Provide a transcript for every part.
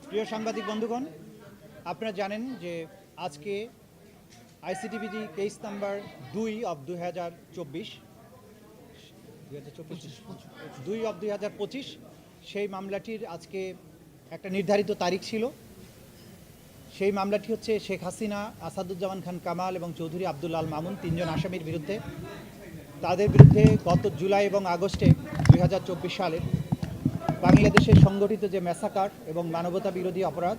প্রিয় সাংবাদিক বন্ধুগণ, আপনারা জানেন যে আজকে আইসিটিবিজি কেস নাম্বার 2/2025 সেই মামলাটির আজকে একটা নির্ধারিত তারিখ ছিল। সেই মামলাটি হচ্ছে শেখ হাসিনা, আসাদুজ্জামান খান কামাল এবং চৌধুরী আব্দুল আল মামুন, তিনজন আসামির বিরুদ্ধে। তাদের বিরুদ্ধে গত জুলাই এবং আগস্টে 2024 সালের বাংলাদেশের সংগঠিত যে ম্যাসাকার এবং মানবতা বিরোধী অপরাধ,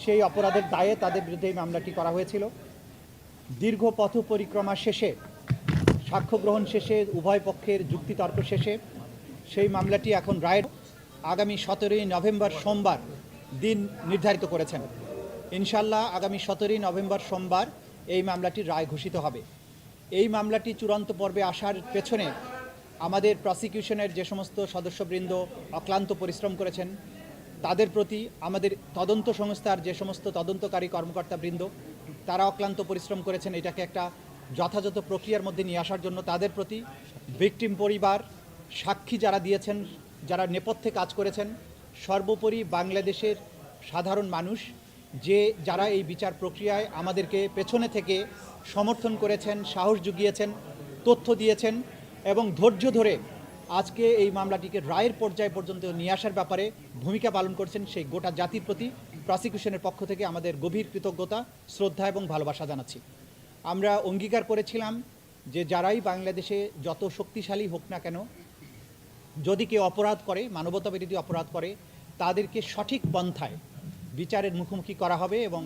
সেই অপরাধের দায়ে তাদের বিরুদ্ধে এই মামলাটি করা হয়েছিল। দীর্ঘ পথ পরিক্রমা শেষে, সাক্ষ্য গ্রহণ শেষে, উভয় পক্ষের যুক্তিতর্ক শেষে সেই মামলাটি এখন রায়ের আগামী 17ই নভেম্বর সোমবার দিন নির্ধারিত করেছেন। ইনশাল্লাহ আগামী 17ই নভেম্বর সোমবার এই মামলাটির রায় ঘোষিত হবে। এই মামলাটি চূড়ান্ত পর্বে আসার পেছনে আমাদের প্রসিকিউশনের যে সমস্ত সদস্যবৃন্দ অক্লান্ত পরিশ্রম করেছেন, তাদের প্রতি, আমাদের তদন্ত সংস্থার যে সমস্ত তদন্তকারী কর্মকর্তাবৃন্দ তারা অক্লান্ত পরিশ্রম করেছেন এটাকে একটা যথাযথ প্রক্রিয়ার মধ্যে নিয়ে আসার জন্য, তাদের প্রতি, ভিকটিম পরিবার, সাক্ষী যারা দিয়েছেন, যারা নেপথ্যে কাজ করেছেন, সর্বোপরি বাংলাদেশের সাধারণ মানুষ যারা এই বিচার প্রক্রিয়ায় আমাদেরকে পেছনে থেকে সমর্থন করেছেন, সাহস জুগিয়েছেন, তথ্য দিয়েছেন এবং ধৈর্য ধরে আজকে এই মামলাটিকে রায়ের পর্যায় পর্যন্ত নিয়ে আসার ব্যাপারে ভূমিকা পালন করছেন, সেই গোটা জাতির প্রতি প্রসিকিউশনের পক্ষ থেকে আমাদের গভীর কৃতজ্ঞতা, শ্রদ্ধা এবং ভালোবাসা জানাচ্ছি। আমরা অঙ্গীকার করেছিলাম যে যারাই বাংলাদেশে যত শক্তিশালী হোক না কেন, যদি কেউ অপরাধ করে, মানবতা বিরোধী অপরাধ করে, তাদেরকে সঠিক পন্থায় বিচারের মুখোমুখি করা হবে এবং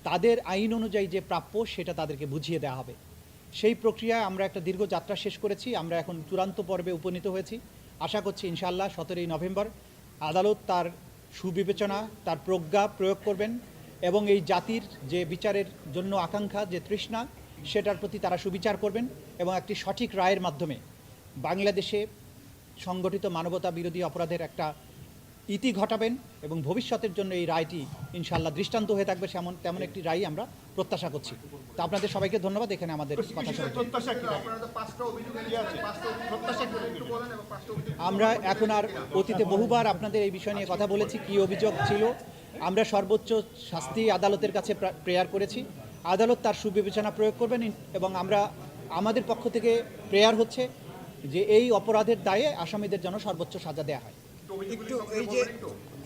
তাদের আইন অনুযায়ী যে প্রাপ্য সেটা তাদেরকে বুঝিয়ে দেওয়া হবে। সেই প্রক্রিয়ায় আমরা একটা দীর্ঘ যাত্রা শেষ করেছি। আমরা এখন চূড়ান্ত পর্বে উপনীত হয়েছি। আশা করছি ইনশাআল্লাহ 17ই নভেম্বর আদালত তার সুবিবেচনা, তার প্রজ্ঞা প্রয়োগ করবেন এবং এই জাতির যে বিচারের জন্য আকাঙ্ক্ষা, যে তৃষ্ণা, সেটার প্রতি তারা সুবিচার করবেন এবং একটি সঠিক রায়ের মাধ্যমে বাংলাদেশে সংগঠিত মানবতা বিরোধী অপরাধের একটা ইতি ঘটাবেন এবং ভবিষ্যতের জন্য এই রায়টি ইনশাআল্লাহ দৃষ্টান্ত হয়ে থাকবে, তেমন একটি রায় আমরা প্রত্যাশা করছি। তো আপনাদের সবাইকে ধন্যবাদ এখানে আমাদের কথা শুনে। আমরা এখন আর অতীতে বহুবার আপনাদের এই বিষয় নিয়ে কথা বলেছি, কি অভিযোগ ছিল। আমরা সর্বোচ্চ শাস্তি আদালতের কাছে প্রেয়ার করেছি। আদালত তার সুবিবেচনা প্রয়োগ করবেন এবং আমাদের পক্ষ থেকে প্রেয়ার হচ্ছে যে এই অপরাধের দায়ে আসামিদের যেন সর্বোচ্চ সাজা দেওয়া হয়। একটু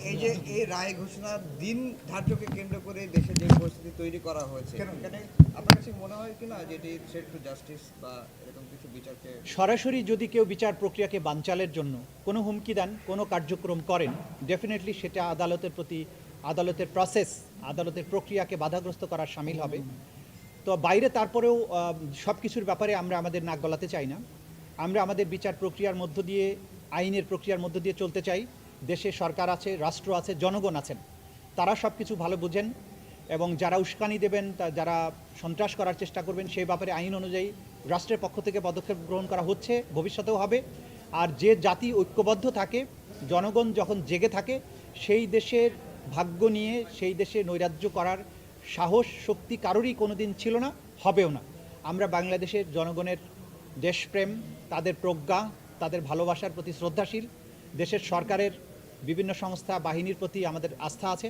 এই যে এই রায় ঘোষণার দিন ধার্যকে কেন্দ্র করে দেশে যে পরিস্থিতি তৈরি করা হয়েছে, এখানে আপনার কাছে মনে হয় কিনা যে এটি থ্রেট টু জাস্টিস বা এরকম কিছু বিচারকে সরাসরি যদি কেউ বিচার প্রক্রিয়াকে বানচালের জন্য কোনো হুমকি দেন, কোনো কার্যক্রম করেন, ডেফিনেটলি সেটা আদালতের প্রতি, আদালতের প্রসেস, আদালতের প্রক্রিয়াকে বাধাগ্রস্ত করার শামিল হবে। তো বাইরে তারপরেও সব কিছুর ব্যাপারে আমরা আমাদের নাক গলাতে চাই না। আমরা আমাদের বিচার প্রক্রিয়ার মধ্য দিয়ে, আইনের প্রক্রিয়ার মধ্য দিয়ে চলতে চাই। দেশে সরকার আছে, রাষ্ট্র আছে, জনগণ আছেন, তারা সব কিছু ভালো বোঝেন এবং যারা উস্কানি দেবেন, যারা সন্ত্রাস করার চেষ্টা করবেন, সেই ব্যাপারে আইন অনুযায়ী রাষ্ট্রের পক্ষ থেকে পদক্ষেপ গ্রহণ করা হচ্ছে, ভবিষ্যতেও হবে। আর যে জাতি ঐক্যবদ্ধ থাকে, জনগণ যখন জেগে থাকে, সেই দেশের ভাগ্য নিয়ে সেই দেশে নৈরাজ্য করার সাহস, শক্তি কারোরই কোনো দিন ছিল না, হবেও না। আমরা বাংলাদেশের জনগণের দেশপ্রেম, তাদের প্রজ্ঞা, তাদের ভালোবাসার প্রতি শ্রদ্ধাশীল। দেশের সরকারের বিভিন্ন সংস্থা, বাহিনীর প্রতি আমাদের আস্থা আছে।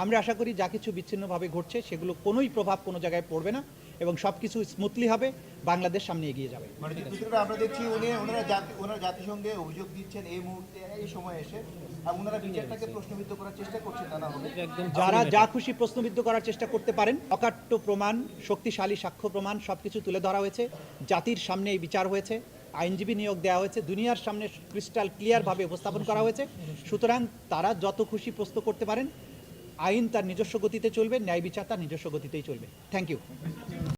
আমরা আশা করি যা কিছু বিচ্ছিন্নভাবে ঘটছে সেগুলো কোনোই প্রভাব কোনো জায়গায় পড়বে না এবং সব কিছু স্মুথলি হবে, বাংলাদেশ সামনে এগিয়ে যাবে। আমরা দেখছি ওনারা জাতিসংঘে অভিযোগ দিচ্ছেন এই মুহূর্তে, এই সময় এসে ওনারা বিচারটাকে প্রশ্নবিদ্ধ করার চেষ্টা করছেন নানাভাবে। যারা যা খুশি প্রশ্নবিদ্ধ করার চেষ্টা করতে পারেন। অকাট্য প্রমাণ, শক্তিশালী সাক্ষ্য প্রমাণ সব কিছু তুলে ধরা হয়েছে, জাতির সামনে এই বিচার হয়েছে, আইনজীবী নিয়োগ দেওয়া হয়েছে, দুনিয়ার সামনে ক্রিস্টাল ক্লিয়ারভাবে উপস্থাপন করা হয়েছে। সুতরাং তারা যত খুশি প্রশ্ন করতে পারেন। আইন তার নিজস্ব গতিতে চলবে, ন্যায় বিচার তার নিজস্ব গতিতেই চলবে। Thank you.